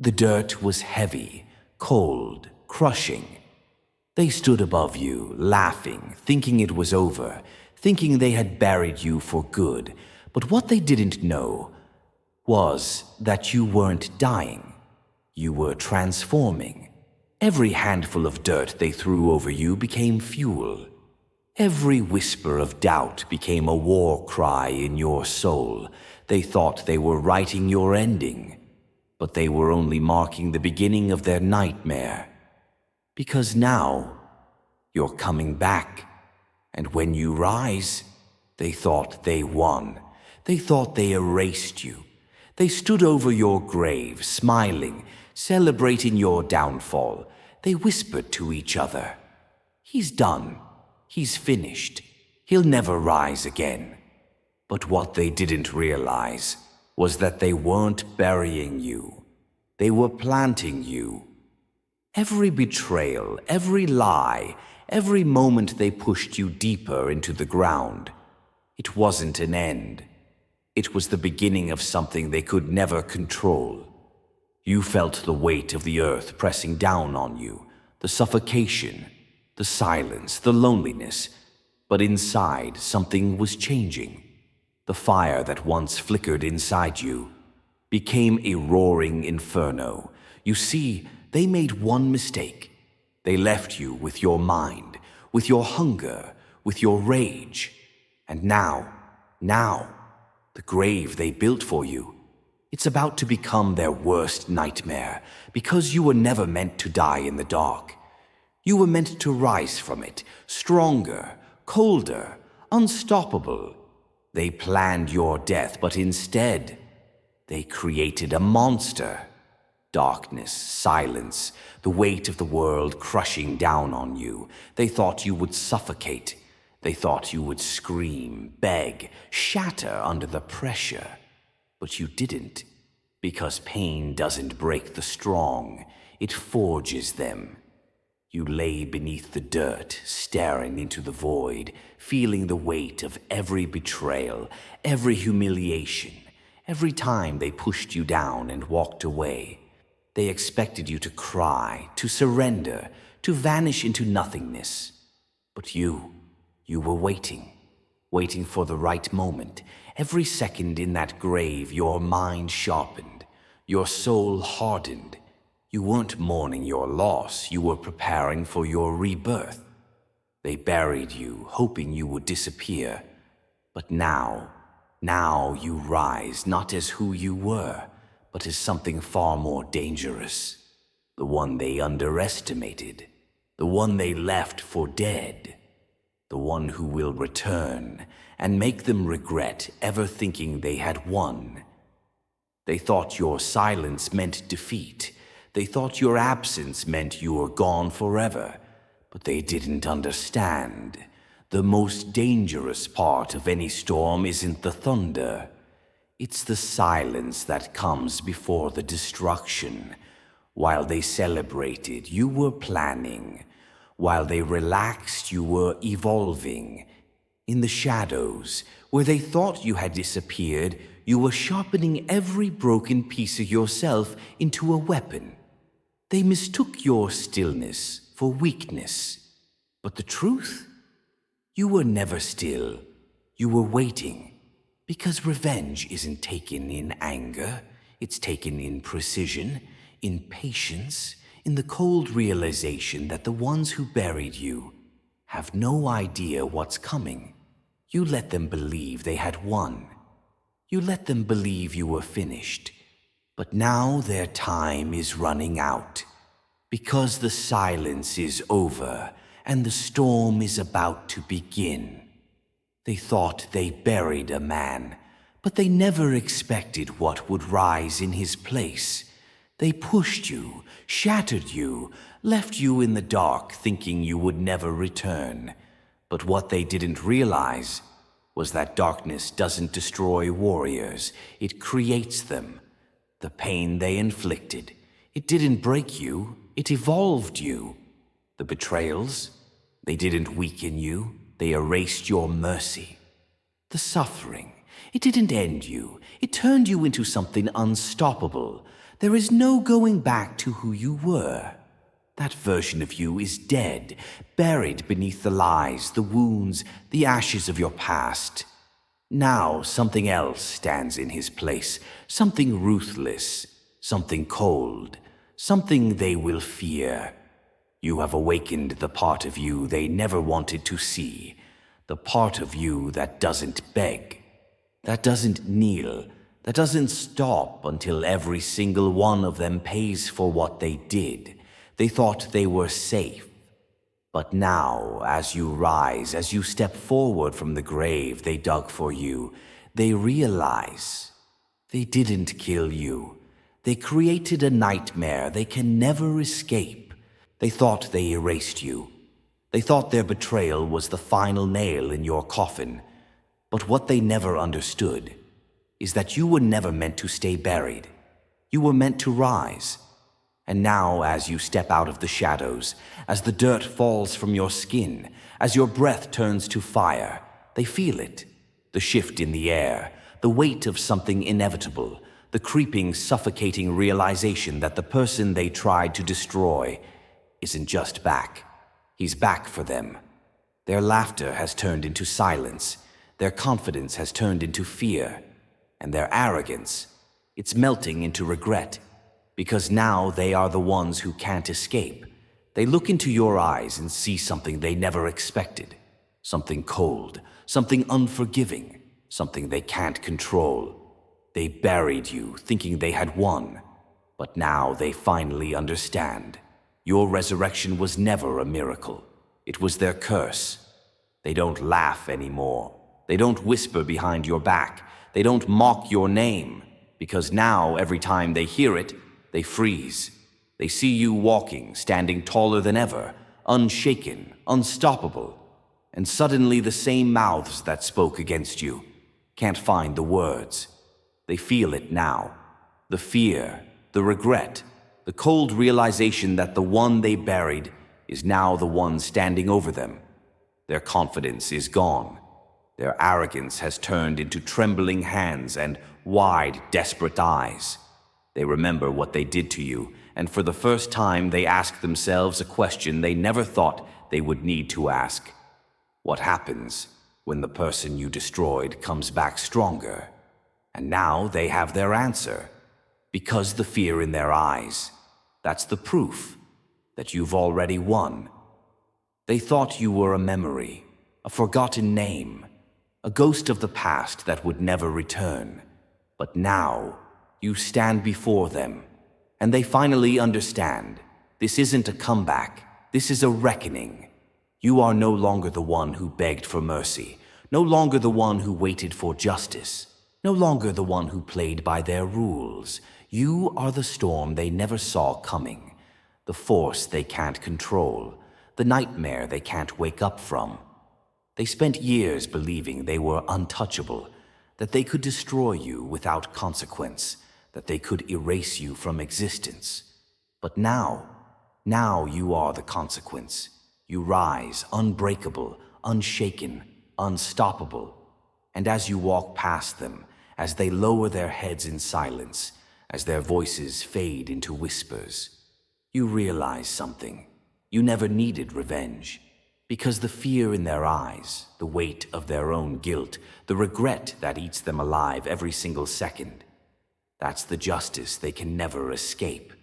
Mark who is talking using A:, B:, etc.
A: The dirt was heavy, cold, crushing. They stood above you, laughing, thinking it was over, thinking they had buried you for good. But what they didn't know was that you weren't dying. You were transforming. Every handful of dirt they threw over you became fuel. Every whisper of doubt became a war cry in your soul. They thought they were writing your ending, but they were only marking the beginning of their nightmare. Because now, you're coming back, and when you rise, they thought they won. They thought they erased you. They stood over your grave, smiling, celebrating your downfall. They whispered to each other, "He's done. He's finished. He'll never rise again." But what they didn't realize was that they weren't burying you. They were planting you. Every betrayal, every lie, every moment they pushed you deeper into the ground, it wasn't an end. It was the beginning of something they could never control. You felt the weight of the earth pressing down on you, the suffocation, the silence, the loneliness. But inside, something was changing. The fire that once flickered inside you became a roaring inferno. You see, they made one mistake. They left you with your mind, with your hunger, with your rage. And now, the grave they built for you, it's about to become their worst nightmare, because you were never meant to die in the dark. You were meant to rise from it, stronger, colder, unstoppable. They planned your death, but instead, they created a monster. Darkness, silence, the weight of the world crushing down on you. They thought you would suffocate. They thought you would scream, beg, shatter under the pressure. But you didn't, because pain doesn't break the strong, it forges them. You lay beneath the dirt, staring into the void, feeling the weight of every betrayal, every humiliation. Every time they pushed you down and walked away, they expected you to cry, to surrender, to vanish into nothingness. But you were waiting for the right moment. Every second in that grave, your mind sharpened, your soul hardened. You weren't mourning your loss, you were preparing for your rebirth. They buried you, hoping you would disappear. But now you rise, not as who you were, but as something far more dangerous. The one they underestimated, the one they left for dead, the one who will return and make them regret ever thinking they had won. They thought your silence meant defeat. They thought your absence meant you were gone forever, but they didn't understand. The most dangerous part of any storm isn't the thunder. It's the silence that comes before the destruction. While they celebrated, you were planning. While they relaxed, you were evolving. In the shadows, where they thought you had disappeared, you were sharpening every broken piece of yourself into a weapon. They mistook your stillness for weakness. But the truth? You were never still. You were waiting. Because revenge isn't taken in anger. It's taken in precision, in patience, in the cold realization that the ones who buried you have no idea what's coming. You let them believe they had won. You let them believe you were finished. But now their time is running out, because the silence is over and the storm is about to begin. They thought they buried a man, but they never expected what would rise in his place. They pushed you, shattered you, left you in the dark thinking you would never return. But what they didn't realize was that darkness doesn't destroy warriors, it creates them. The pain they inflicted, it didn't break you, it evolved you. The betrayals, they didn't weaken you, they erased your mercy. The suffering, it didn't end you, it turned you into something unstoppable. There is no going back to who you were. That version of you is dead, buried beneath the lies, the wounds, the ashes of your past. Now something else stands in his place, something ruthless, something cold, something they will fear. You have awakened the part of you they never wanted to see, the part of you that doesn't beg, that doesn't kneel, that doesn't stop until every single one of them pays for what they did. They thought they were safe. But now, as you rise, as you step forward from the grave they dug for you, they realize they didn't kill you. They created a nightmare they can never escape. They thought they erased you. They thought their betrayal was the final nail in your coffin. But what they never understood is that you were never meant to stay buried. You were meant to rise. And now, as you step out of the shadows, as the dirt falls from your skin, as your breath turns to fire, they feel it. The shift in the air, the weight of something inevitable, the creeping, suffocating realization that the person they tried to destroy isn't just back. He's back for them. Their laughter has turned into silence. Their confidence has turned into fear. And their arrogance, it's melting into regret. Because now they are the ones who can't escape. They look into your eyes and see something they never expected. Something cold, something unforgiving, something they can't control. They buried you, thinking they had won. But now they finally understand. Your resurrection was never a miracle. It was their curse. They don't laugh anymore. They don't whisper behind your back. They don't mock your name. Because now, every time they hear it, they freeze. They see you walking, standing taller than ever, unshaken, unstoppable. And suddenly the same mouths that spoke against you can't find the words. They feel it now. The fear, the regret, the cold realization that the one they buried is now the one standing over them. Their confidence is gone. Their arrogance has turned into trembling hands and wide, desperate eyes. They remember what they did to you, and for the first time they ask themselves a question they never thought they would need to ask. What happens when the person you destroyed comes back stronger? And now they have their answer. Because the fear in their eyes, that's the proof that you've already won. They thought you were a memory, a forgotten name, a ghost of the past that would never return. But now, you stand before them, and they finally understand. This isn't a comeback. This is a reckoning. You are no longer the one who begged for mercy, no longer the one who waited for justice, no longer the one who played by their rules. You are the storm they never saw coming, the force they can't control, the nightmare they can't wake up from. They spent years believing they were untouchable, that they could destroy you without consequence, that they could erase you from existence. But now you are the consequence. You rise, unbreakable, unshaken, unstoppable. And as you walk past them, as they lower their heads in silence, as their voices fade into whispers, you realize something. You never needed revenge. Because the fear in their eyes, the weight of their own guilt, the regret that eats them alive every single second, that's the justice they can never escape.